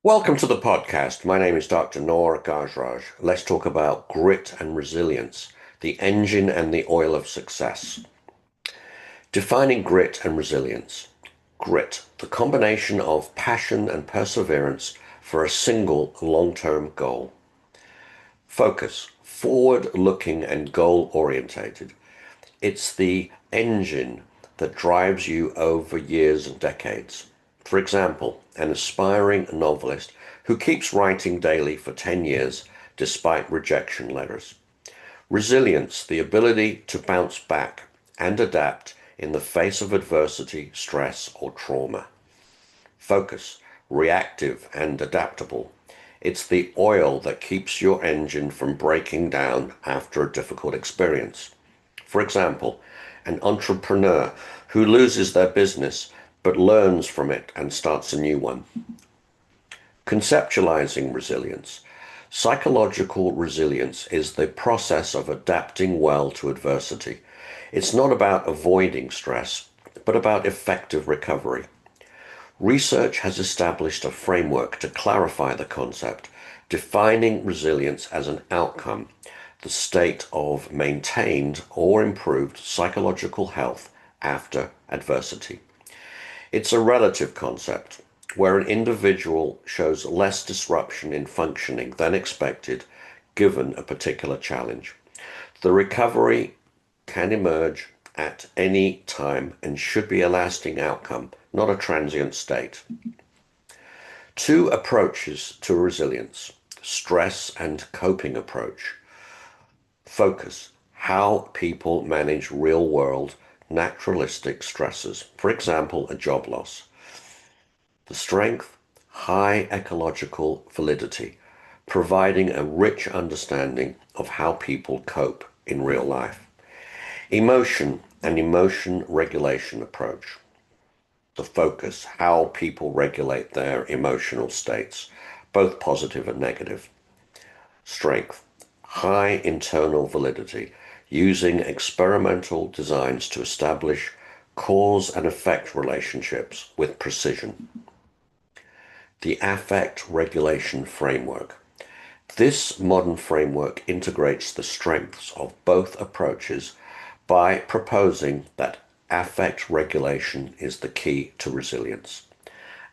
Welcome to the podcast. My name is Dr. Noor Gajraj. Let's talk about grit and resilience, the engine and the oil of success. Defining grit and resilience. Grit, the combination of passion and perseverance for a single long-term goal. Focus, forward-looking and goal-orientated. It's the engine that drives you over years and decades. For example, an aspiring novelist who keeps writing daily for 10 years despite rejection letters. Resilience, the ability to bounce back and adapt in the face of adversity, stress, or trauma. Focus, reactive and adaptable. It's the oil that keeps your engine from breaking down after a difficult experience. For example, an entrepreneur who loses their business but learns from it and starts a new one. Conceptualizing resilience. Psychological resilience is the process of adapting well to adversity. It's not about avoiding stress, but about effective recovery. Research has established a framework to clarify the concept, defining resilience as an outcome, the state of maintained or improved psychological health after adversity. It's a relative concept where an individual shows less disruption in functioning than expected given a particular challenge. The recovery can emerge at any time and should be a lasting outcome, not a transient state. Two approaches to resilience: stress and coping approach. Focus, how people manage real world naturalistic stresses, for example, a job loss. The strength, high ecological validity, providing a rich understanding of how people cope in real life. Emotion and emotion regulation approach. The focus, how people regulate their emotional states, both positive and negative. Strength, high internal validity, using experimental designs to establish cause and effect relationships with precision. The affect regulation framework. This modern framework integrates the strengths of both approaches by proposing that affect regulation is the key to resilience.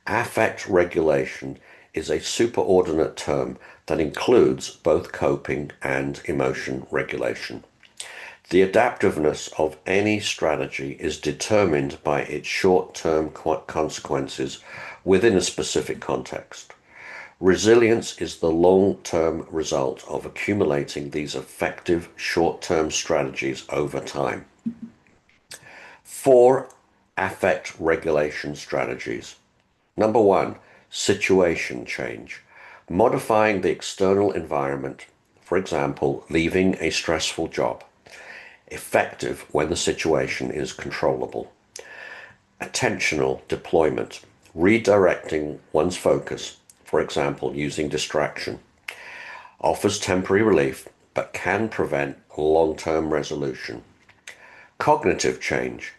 Affect regulation is a superordinate term that includes both coping and emotion regulation. The adaptiveness of any strategy is determined by its short-term consequences within a specific context. Resilience is the long-term result of accumulating these effective short-term strategies over time. 4 affect regulation strategies. Number 1, situation change. Modifying the external environment, for example, leaving a stressful job. Effective when the situation is controllable. Attentional deployment. Redirecting one's focus, for example, using distraction. Offers temporary relief, but can prevent long-term resolution. Cognitive change.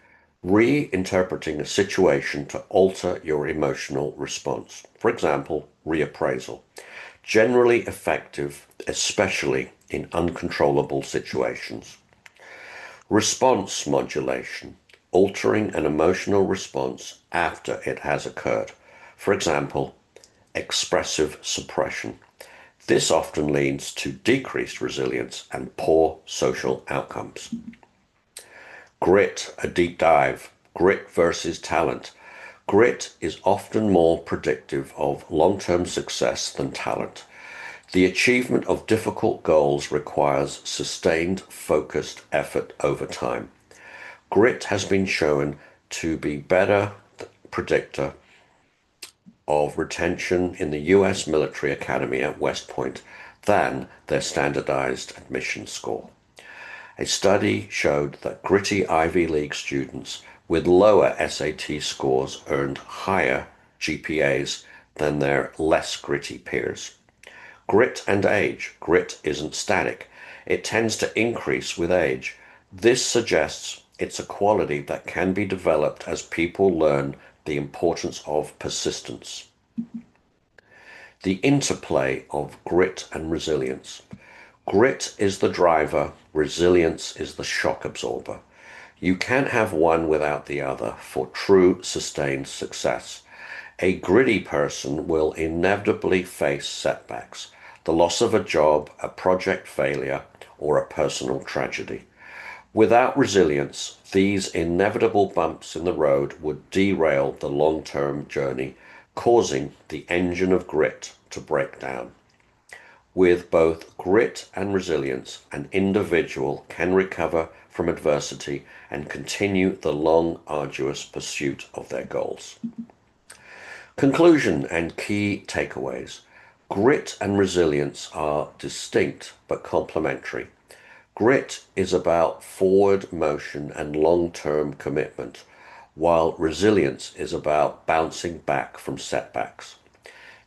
Reinterpreting a situation to alter your emotional response. For example, reappraisal. Generally effective, especially in uncontrollable situations. Response modulation. Altering an emotional response after it has occurred. For example, expressive suppression. This often leads to decreased resilience and poor social outcomes. Grit, a deep dive. Grit versus talent. Grit is often more predictive of long-term success than talent. The achievement of difficult goals requires sustained, focused effort over time. Grit has been shown to be better predictor of retention in the U.S. military academy at West Point than their standardized admission score. A study showed that gritty Ivy League students with lower SAT scores earned higher GPAs than their less gritty peers. Grit and age. Grit isn't static. It tends to increase with age. This suggests it's a quality that can be developed as people learn the importance of persistence. The interplay of grit and resilience. Grit is the driver, resilience is the shock absorber. You can't have one without the other for true sustained success. A gritty person will inevitably face setbacks, the loss of a job, a project failure, or a personal tragedy. Without resilience, these inevitable bumps in the road would derail the long-term journey, causing the engine of grit to break down. With both grit and resilience, an individual can recover from adversity and continue the long, arduous pursuit of their goals. Conclusion and key takeaways. Grit and resilience are distinct but complementary. Grit is about forward motion and long-term commitment, while resilience is about bouncing back from setbacks.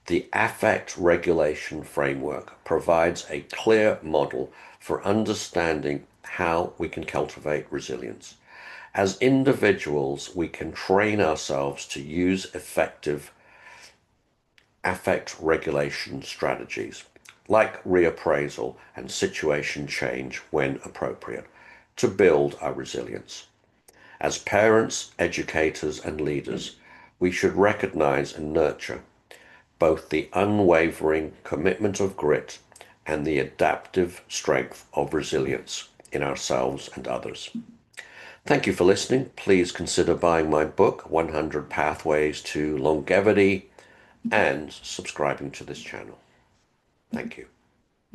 The affect regulation framework provides a clear model for understanding how we can cultivate resilience. As individuals, we can train ourselves to use effective affect regulation strategies, like reappraisal and situation change when appropriate, to build our resilience. As parents, educators, and leaders, we should recognize and nurture both the unwavering commitment of grit and the adaptive strength of resilience in ourselves and others. Thank you for listening. Please consider buying my book, 100 Pathways to Longevity, and subscribing to this channel. Thank you.